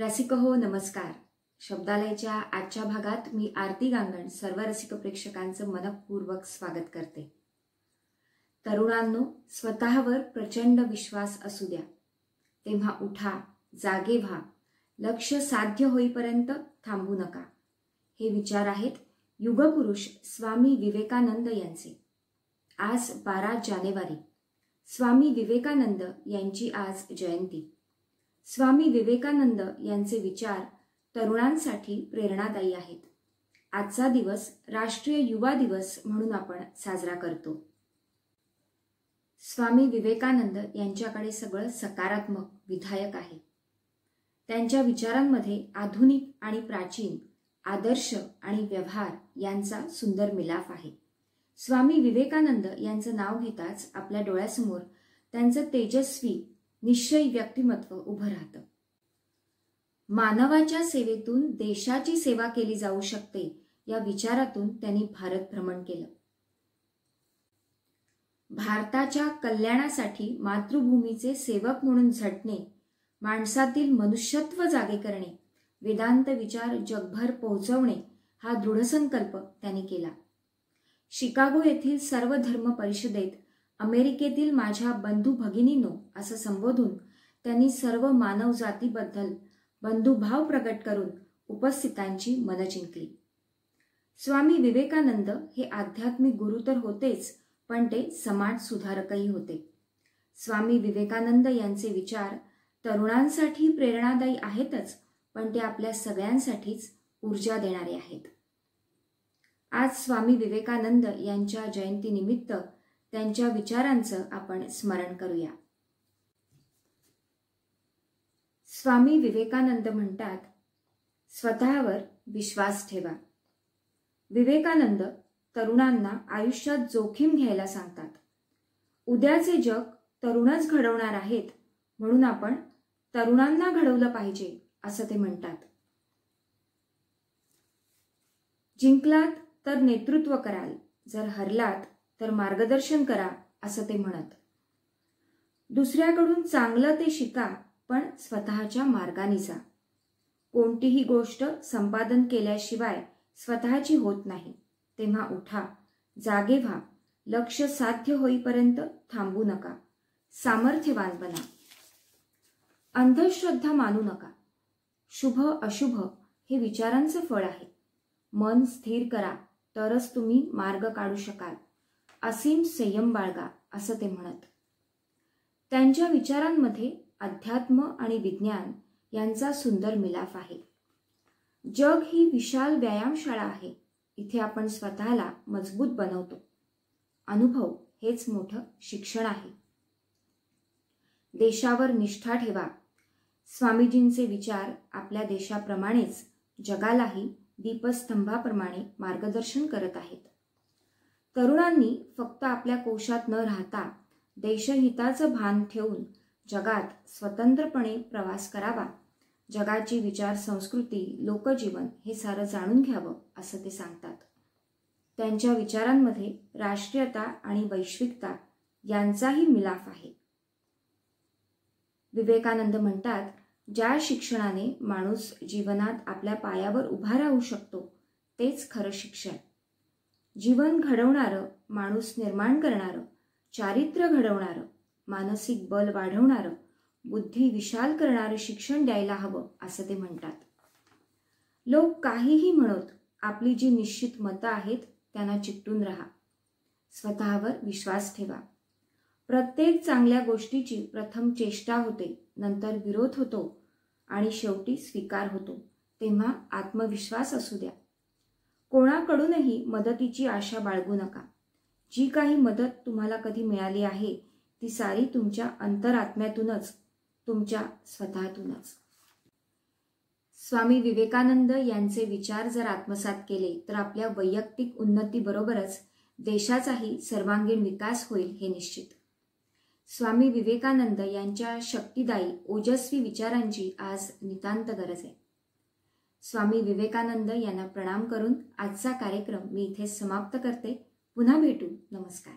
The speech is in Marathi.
रसिक हो नमस्कार. शब्दालयाच्या आजच्या भागात मी आरती गांगण सर्व रसिक प्रेक्षकांचं मनपूर्वक स्वागत करते. तरुणांनो, स्वतःवर प्रचंड विश्वास असू द्या. तेव्हा उठा, जागे व्हा, लक्ष्य साध्य होईपर्यंत थांबू नका. हे विचार आहेत युगपुरुष स्वामी विवेकानंद यांचे. आज 12 जानेवारी. स्वामी विवेकानंद यांची आज जयंती. स्वामी विवेकानंद यांचे विचार तरुणांसाठी प्रेरणादायी आहेत. आजचा दिवस राष्ट्रीय युवा दिवस म्हणून आपण साजरा करतो. स्वामी विवेकानंद यांच्याकडे सगळं सकारात्मक विधायक आहे. त्यांच्या विचारांमध्ये आधुनिक आणि प्राचीन, आदर्श आणि व्यवहार यांचा सुंदर मिलाफ आहे. स्वामी विवेकानंद यांचं नाव घेताच आपल्या डोळ्यासमोर त्यांचं तेजस्वी निश्चयी व्यक्तिमत्व उभं राहतं. मानवाच्या सेवेतून देशाची सेवा केली जाऊ शकते या विचारातून त्यांनी भारत भ्रमण केलं. भारताच्या कल्याणासाठी मातृभूमीचे सेवक म्हणून झटणे, माणसातील मनुष्यत्व जागे करणे, वेदांत विचार जगभर पोहोचवणे हा दृढसंकल्प त्यांनी केला. शिकागो येथील सर्व धर्म परिषदेत अमेरिकेतील माझ्या बंधू भगिनींनो असं संबोधून त्यांनी सर्व मानव जातीबद्दल बंधुभाव प्रकट करून उपस्थितांची मनं जिंकली. स्वामी विवेकानंद हे आध्यात्मिक गुरु तर होतेच, पण ते समाज सुधारकही होते. स्वामी विवेकानंद यांचे विचार तरुणांसाठी प्रेरणादायी आहेतच, पण ते आपल्या सगळ्यांसाठीच ऊर्जा देणारे आहेत. आज स्वामी विवेकानंद यांच्या जयंतीनिमित्त त्यांच्या विचारांचं आपण स्मरण करूया. स्वामी विवेकानंद म्हणतात, स्वतःवर विश्वास ठेवा. विवेकानंद तरुणांना आयुष्यात जोखीम घ्यायला सांगतात. उद्याचे जग तरुणच घडवणार आहेत, म्हणून आपण तरुणांना घडवलं पाहिजे असं ते म्हणतात. जिंकलात तर नेतृत्व कराल, जर हरलात तर मार्गदर्शन करा असं ते म्हणत. दुसऱ्याकडून चांगलं ते शिका, पण स्वतःच्या मार्गाने जा. कोणतीही गोष्ट संपादन केल्याशिवाय स्वतःची होत नाही. तेव्हा उठा, जागे व्हा, लक्ष्य साध्य होईपर्यंत थांबू नका. सामर्थ्यवान बना. अंधश्रद्धा मानू नका. शुभ अशुभ हे विचारांचं फळ आहे. मन स्थिर करा, तरच तुम्ही मार्ग काढू शकाल. असीम संयम बाळगा असं ते म्हणत. त्यांच्या विचारांमध्ये अध्यात्म आणि विज्ञान यांचा सुंदर मिलाफ आहे. जग ही विशाल व्यायामशाळा आहे. इथे आपण स्वतःला मजबूत बनवतो. अनुभव हेच मोठं शिक्षण आहे. देशावर निष्ठा ठेवा. स्वामीजींचे विचार आपल्या देशाप्रमाणेच जगालाही दीपस्तंभाप्रमाणे मार्गदर्शन करत आहेत. तरुणांनी फक्त आपल्या कोशात न राहता देशहिताचं भान ठेवून जगात स्वतंत्रपणे प्रवास करावा. जगाची विचार संस्कृती, लोकजीवन हे सारं जाणून घ्यावं असं ते सांगतात. त्यांच्या विचारांमध्ये राष्ट्रीयता आणि वैश्विकता यांचाही मिलाफ आहे. विवेकानंद म्हणतात, ज्या शिक्षणाने माणूस जीवनात आपल्या पायावर उभा राहू शकतो तेच खरं शिक्षण. जीवन घडवणारं, माणूस निर्माण करणारं, चारित्र्य घडवणारं, मानसिक बल वाढवणारं, बुद्धी विशाल करणारं शिक्षण द्यायला हवं असं ते म्हणतात. लोक काहीही म्हणत, आपली जी निश्चित मतं आहेत त्यांना चिकटून राहा. स्वतःवर विश्वास ठेवा. प्रत्येक चांगल्या गोष्टीची प्रथम चेष्टा होते, नंतर विरोध होतो आणि शेवटी स्वीकार होतो. तेव्हा आत्मविश्वास असू द्या. कोणाकडूनही मदतीची आशा बाळगू नका. जी काही मदत तुम्हाला कधी मिळाली आहे ती सारी तुमच्या अंतरात्म्यातूनच, तुमच्या स्वतःतूनच. स्वामी विवेकानंद यांचे विचार जर आत्मसात केले तर आपल्या वैयक्तिक उन्नतीबरोबरच देशाचाही सर्वांगीण विकास होईल हे निश्चित. स्वामी विवेकानंद यांच्या शक्तिदायी ओजस्वी विचारांची आज नितांत गरज आहे. स्वामी विवेकानंद यांना प्रणाम करून आजचा कार्यक्रम मी इथे समाप्त करते. पुन्हा भेटू. नमस्कार.